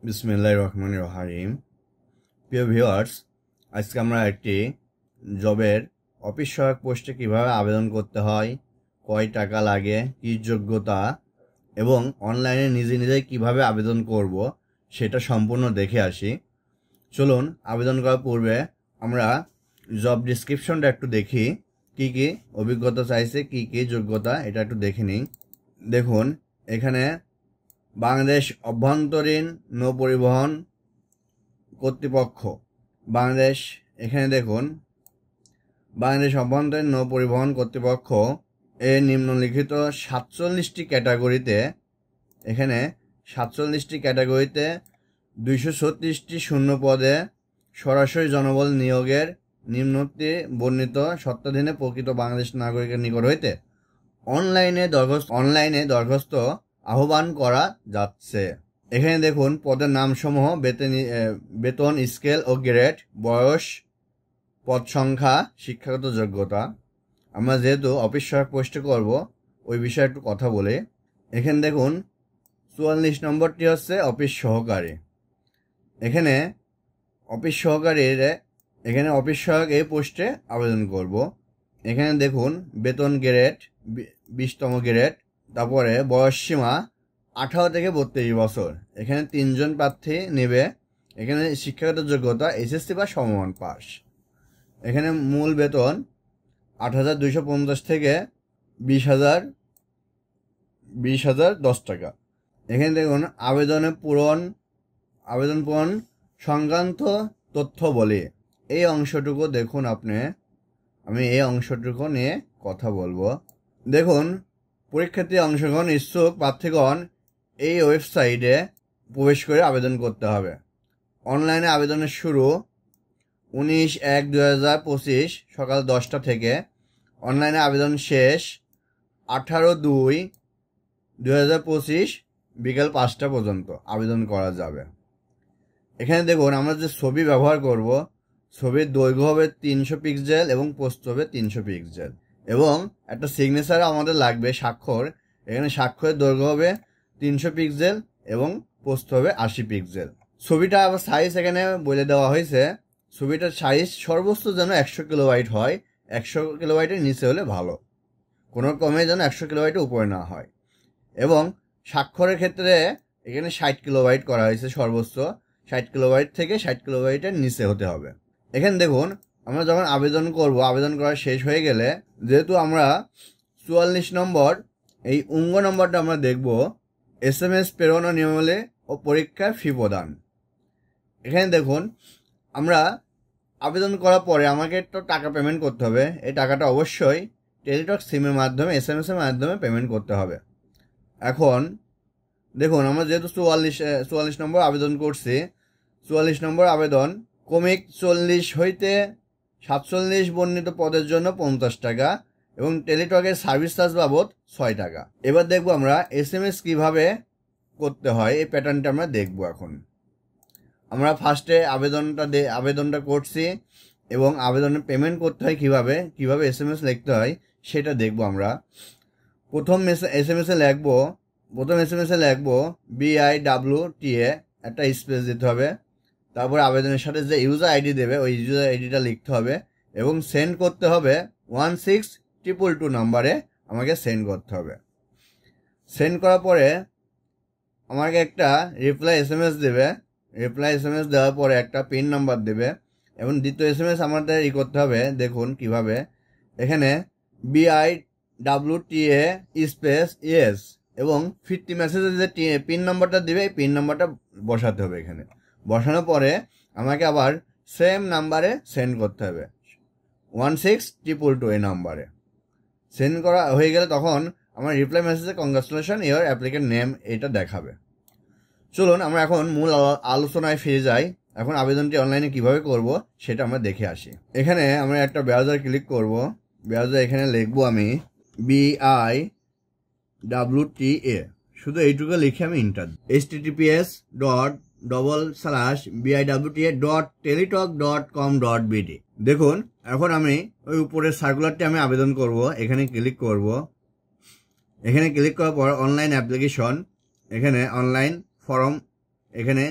বিসমিল্লাহির রহমানির রহিম। প্রিয় ভিউয়ার্স, আজকে আমরা একটি জবের অফিস সহায়ক পোস্টে কিভাবে আবেদন করতে হয়, কয় টাকা লাগে, কি যোগ্যতা এবং অনলাইনে নিজে নিজে কিভাবে আবেদন করব সেটা সম্পূর্ণ দেখে আসি। চলুন, আবেদন করার পূর্বে আমরা জব ডিসক্রিপশনটা একটু দেখি, কি কি অভিজ্ঞতা চাইছে, কি কি যোগ্যতা, এটা একটু দেখে নিই। দেখুন, এখানে বাংলাদেশ অভ্যন্তরীণ নৌ পরিবহন কর্তৃপক্ষ বাংলাদেশ, এখানে দেখুন বাংলাদেশ অভ্যন্তরীণ নৌ পরিবহন কর্তৃপক্ষ এর নিম্নলিখিত 47টি ক্যাটাগরিতে, এখানে 47টি ক্যাটাগরিতে 236টি শূন্য পদে সরাসরি জনবল নিয়োগের নিম্নোক্তি বর্ণিত শর্তাধীনে প্রকৃত বাংলাদেশ নাগরিকের নিকট হইতে অনলাইনে দরখাস্ত আহ্বান করা যাচ্ছে। এখানে দেখুন পদের নামসমূহ, বেতন স্কেল ও গ্রেড, বয়স, পদ সংখ্যা, শিক্ষাগত যোগ্যতা। আমরা যেহেতু অফিস সহায়ক পোস্টে করব, ওই বিষয়ে একটু কথা বলে। এখানে দেখুন 44 নম্বরটি হচ্ছে অফিস সহকারী। এখানে অফিস সহায়ক এই পোস্টে আবেদন করব। এখানে দেখুন বেতন গ্রেড 20তম গ্রেড, তারপরে বয়স সীমা 18 থেকে 32 বছর। এখানে 3 জন প্রার্থী নেবে। এখানে শিক্ষাগত যোগ্যতা এসএসসি বা সমমান পাস। এখানে মূল বেতন 8,250 থেকে 20,010 টাকা। এখানে দেখুন আবেদন পূরণ সংক্রান্ত তথ্য বলি, এই অংশটুকু দেখুন। আমি এই অংশটুকু নিয়ে কথা বলবো। দেখুন, পরীক্ষার্থী অংশগ্রহণ ইচ্ছুক প্রার্থীগণ এই ওয়েবসাইটে প্রবেশ করে আবেদন করতে হবে। অনলাইনে আবেদনের শুরু 19/1/2025 সকাল 10টা থেকে। অনলাইনে আবেদন শেষ 18/2/2025 বিকাল 5টা পর্যন্ত আবেদন করা যাবে। এখানে দেখুন আমরা যে ছবি ব্যবহার করব, ছবির দৈর্ঘ্য হবে 300 পিক্সেল এবং প্রস্থ হবে 300 পিক্সেল এবং একটা সিগনেচার আমাদের লাগবে, স্বাক্ষর। এখানে স্বাক্ষরের দৈর্ঘ্য হবে 300 পিক্সেল এবং প্রস্থ হবে 80 পিক্সেল। ছবিটা আবার সাইজ এখানে বলে দেওয়া হয়েছে। ছবিটার সাইজ সর্বোচ্চ যেন 100 কিলোবাইট হয়, 100 কিলোবাইটের নিচে হলে ভালো, কোনো ক্রমে যেন 100 কিলোবাইটের উপরে না হয়। এবং স্বাক্ষরের ক্ষেত্রে এখানে 60 কিলোবাইট করা হয়েছে, সর্বোচ্চ 60 কিলোবাইট থেকে 60 কিলোবাইটের নিচে হতে হবে। এখানে দেখুন আমরা যখন আবেদন করব, আবেদন করা শেষ হয়ে গেলে, যেহেতু আমরা 44 নম্বর এই নম্বরটা আমরা দেখব, SMS প্রেরণ নিয়মাবলী ও পরীক্ষার ফি প্রদান। এখানে দেখুন আমরা আবেদন করার পরে আমাকে তো টাকা পেমেন্ট করতে হবে। এই টাকাটা অবশ্যই টেলিটক সিমের মাধ্যমে, SMS এর মাধ্যমে পেমেন্ট করতে হবে। এখন দেখুন আমরা যেহেতু 44 নম্বর আবেদন করছি, 44 নম্বর আবেদন ক্রমিক 40 হইতে 47 বর্ণিত পদের জন্য 50 টাকা এবং টেলিটকের সার্ভিস চার্জ বাবদ 6 টাকা। এবার দেখবো আমরা SMS কিভাবে করতে হয়, এই প্যাটার্নটা আমরা দেখবো। এখন আমরা ফার্স্টে আবেদনটা করছি এবং আবেদনের পেমেন্ট করতে হয় কিভাবে SMS লিখতে হয় সেটা দেখবো আমরা। প্রথম SMS এ লিখবো BIWTA, একটা স্পেস দিতে হবে। তারপর আবেদনের সাথে যে ইউজার আইডি দেবে ওই ইউজার আইডিটা লিখতে হবে এবং সেন্ড করতে হবে 16222 নম্বরে আমাকে সেন্ড করতে হবে। সেন্ড করার পরে আমাকে একটা রিপ্লাই SMS দেবে। রিপ্লাই SMS দেওয়ার পরে একটা পিন নাম্বার দেবে এবং দ্বিতীয় SMS আমাদের করতে হবে। দেখুন কিভাবে, এখানে BIWTA স্পেস ইয়েস এবং 50 মেসেজে যে পিন নাম্বারটা দিবে এই পিন নাম্বারটা বসাতে হবে। এখানে বসানোর পরে আমাকে আবার সেম নাম্বারে সেন্ড করতে হবে, 16222 এই নাম্বারে। সেন্ড করা হয়ে গেলে তখন আমার রিপ্লাই মেসেজে কংগ্রাচুলেশন ইওর অ্যাপ্লিকেন্ট নেম এটা দেখাবে। চলুন আমরা এখন মূল আলোচনায় ফিরে যাই। এখন আবেদনটি অনলাইনে কিভাবে করব সেটা আমরা দেখে আসি। এখানে আমরা একটা ব্রাউজার ক্লিক করব। ব্রাউজার এখানে লিখবো আমি BIWTA, শুধু এইটুকু লিখে আমি ইন্টার, https://biwta.teletalk.com.bd। দেখুন এখন আমি ওই উপরের সার্কুলারটি আমি আবেদন করব, এখানে ক্লিক করব। এখানে ক্লিক করার পর অনলাইন অ্যাপ্লিকেশন, এখানে অনলাইন ফর্ম, এখানে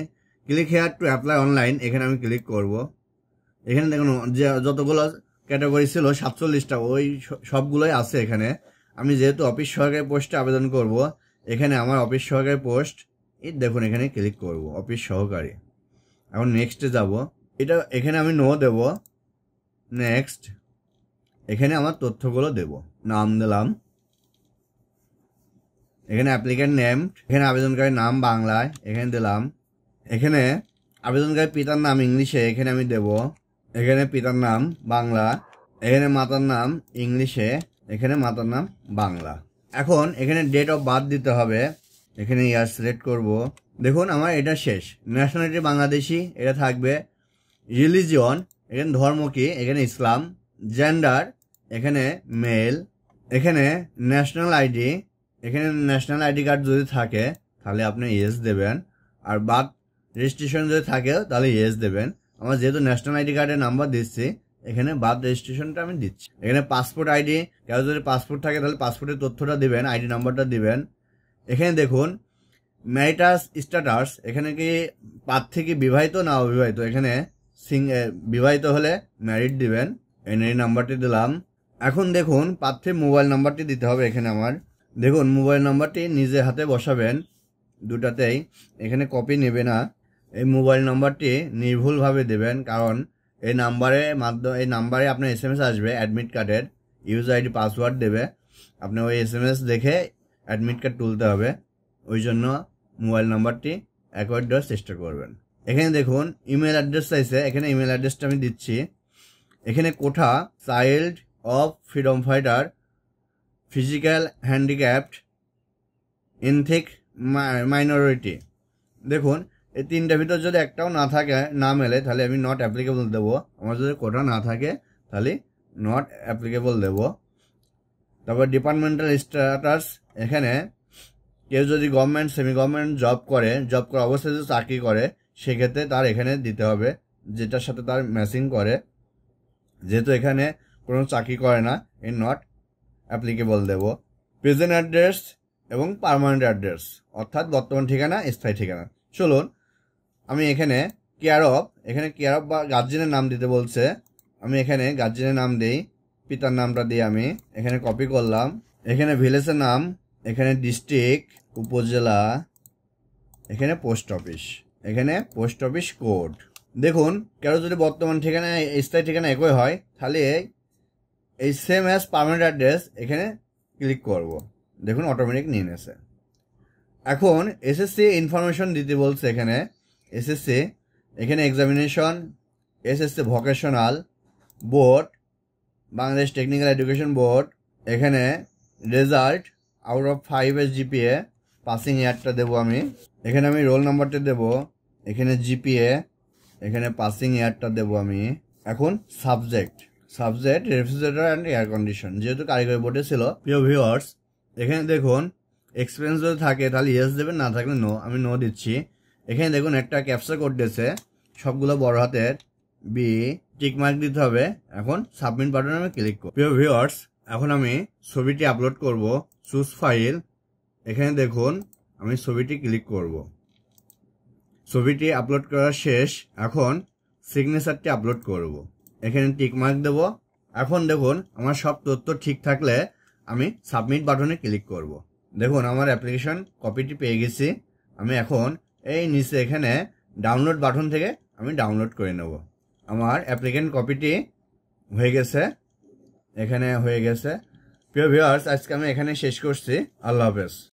click here to apply online, এখানে আমি ক্লিক করব। এখানে দেখুন যে যতগুলো ক্যাটাগরি ছিল 47টা, ওই সবগুলোই আছে এখানে। আমি যেহেতু অফিস সহকারী পোস্টে আবেদন করব, এখানে আমার অফিস সহকারী পোস্ট, এই দেখুন এখানে ক্লিক করব অফিস সহকারী। এখন নেক্সটে যাব, এটা এখানে আমি নো দেব। নেক্সট, এখানে আমার তথ্যগুলো দেব, নাম দিলাম, এখানে অ্যাপ্লিক্যান্ট নেম, এখানে আবেদনকারীর নাম বাংলায় এখানে দিলাম, এখানে আবেদনকারী পিতার নাম ইংলিশে এখানে আমি দেব, এখানে পিতার নাম বাংলা, এখানে মাতার নাম ইংলিশে, এখানে মাতার নাম বাংলা। এখন এখানে ডেট অফ বার্থ দিতে হবে, এখানে ইয়ার সিলেক্ট করব। দেখুন আমার এটা শেষ। ন্যাশনালিটি বাংলাদেশি এটা থাকবে, রিলিজিয়ন এখানে ধর্ম কি, এখানে ইসলাম, জেন্ডার এখানে মেল, এখানে ন্যাশনাল আইডি, এখানে ন্যাশনাল আইডি কার্ড যদি থাকে তাহলে আপনি ইয়েস দেবেন, আর বার্থ রেজিস্ট্রেশন যদি থাকে তাহলে ইয়েস দেবেন। আমার যেহেতু ন্যাশনাল আইডি কার্ডের নাম্বার দিচ্ছি, এখানে বার্থ রেজিস্ট্রেশনটা আমি দিচ্ছি। এখানে পাসপোর্ট আইডি, কারো যদি পাসপোর্ট থাকে তাহলে পাসপোর্টের তথ্যটা দিবেন, আইডি নাম্বারটা দিবেন। এখানে দেখুন ম্যারিটাস স্ট্যাটাস, এখানে কি প্রার্থী কি বিবাহিত না অবিবাহিত, এখানে বিবাহিত হলে ম্যারিড দিবেন, এনআই নাম্বারটি দিলাম। এখন দেখুন প্রার্থীর মোবাইল নাম্বারটি দিতে হবে। এখানে আমার দেখুন মোবাইল নাম্বারটি নিজে হাতে বসাবেন দুটাতেই, এখানে কপি নেবে না। এই মোবাইল নাম্বারটি নির্ভুলভাবে দেবেন, কারণ এই নাম্বারে আপনার SMS আসবে অ্যাডমিট কার্ডের, ইউজার আইডি পাসওয়ার্ড দেবে, আপনি ওই SMS দেখে অ্যাডমিট কার্ড তুলতে হবে, ওই জন্য মোবাইল নাম্বারটি অ্যাকোয়ার্ড দেওয়ার চেষ্টা করবেন। এখানে দেখুন ইমেল অ্যাড্রেস চাইছে, এখানে ইমেল অ্যাড্রেসটা আমি দিচ্ছি। এখানে কোঠা child of freedom fighter, physical handicapped, ethnic minority. দেখুন এই তিনটার ভিতর যদি একটাও না থাকে, না মেলে, তাহলে আমি নট অ্যাপ্লিকেবল দেবো। আমার যদি কোটা না থাকে তাহলে নট অ্যাপ্লিকেবল দেবো। তারপর ডিপার্টমেন্টাল স্ট্যাটাস, এখানে কেউ যদি গভর্নমেন্ট সেমি গভর্নমেন্ট জব করে অবস্থায় যদি চাকরি করে, সেক্ষেত্রে তার এখানে দিতে হবে যেটার সাথে তার ম্যাচিং করে। যেহেতু এখানে কোনো চাকরি করে না, এই নট অ্যাপ্লিকেবল দেব। প্রেজেন্ট অ্যাড্রেস এবং পার্মানেন্ট অ্যাড্রেস, অর্থাৎ বর্তমান ঠিকানা, স্থায়ী ঠিকানা। চলুন আমি এখানে কেয়ার অফ বা গার্জিয়ানের নাম দিতে বলছে, আমি এখানে গার্জিয়ানের নাম দিই, পিতার নামটা দিয়ে আমি এখানে কপি করলাম। এখানে ভিলেজের নাম, এখানে ডিস্ট্রিক্ট, উপজেলা, এখানে পোস্ট অফিস, এখানে পোস্ট অফিস কোড। দেখুন কারো যদি বর্তমান ঠিকানা স্থায়ী ঠিকানা একই হয়, তাহলে এই সেম অ্যাজ পার্মানেন্ট অ্যাড্রেস এখানে ক্লিক করব। দেখুন অটোমেটিক নিয়ে নেছে। এখন SSC ইনফরমেশন দিতে বলছে, এখানে SSC, এখানে examination, SSC vocational board, Bangladesh technical education board, এখানে রেজাল্ট আউট অফ 5 এর GPA, পাসিং ইয়ারটা দেবো আমি, এখানে আমি রোল নাম্বারটা দেবো, এখানে GPA, এখানে পাসিং ইয়ারটা দেবো আমি। এখন subject refrigerator and air condition, যেহেতু কারিগরি বোর্ডে ছিল। প্রিয় ভিউয়ার্স, এখানে দেখুন এক্সপিরিয়েন্স যদি থাকে তাহলে ইয়েস দেবেন, না থাকলে নো, আমি নো দিচ্ছি। এখানে দেখুন একটা ক্যাপচা কোড দিয়েছে, সবগুলো বড় হাতের, বি, টিক মার্ক দিতে হবে। এখন সাবমিট বাটনে আমি ক্লিক করব। প্রিয় ভিউয়ার্স, এখন আমি ছবিটি আপলোড করব, চুজ ফাইল, এখানে দেখুন আমি ছবিটি ক্লিক করব। ছবিটি আপলোড করা শেষ। এখন সিগনেচারটি আপলোড করব, এখানে টিক মার্ক দেব। এখন দেখুন আমার সব তথ্য ঠিক থাকলে আমি সাবমিট বাটনে ক্লিক করব। দেখুন আমার অ্যাপ্লিকেশন কপিটি পেয়ে গেছি। আমি এখন এই নিচে এখানে ডাউনলোড বাটন থেকে আমি ডাউনলোড করে নেব। আমার অ্যাপ্লিকেন্ট কপিটি হয়ে গেছে, এখানে হয়ে গেছে। প্রিয় ভিউয়ার্স, আজকে আমি এখানে শেষ করছি। আল্লাহ হাফেজ।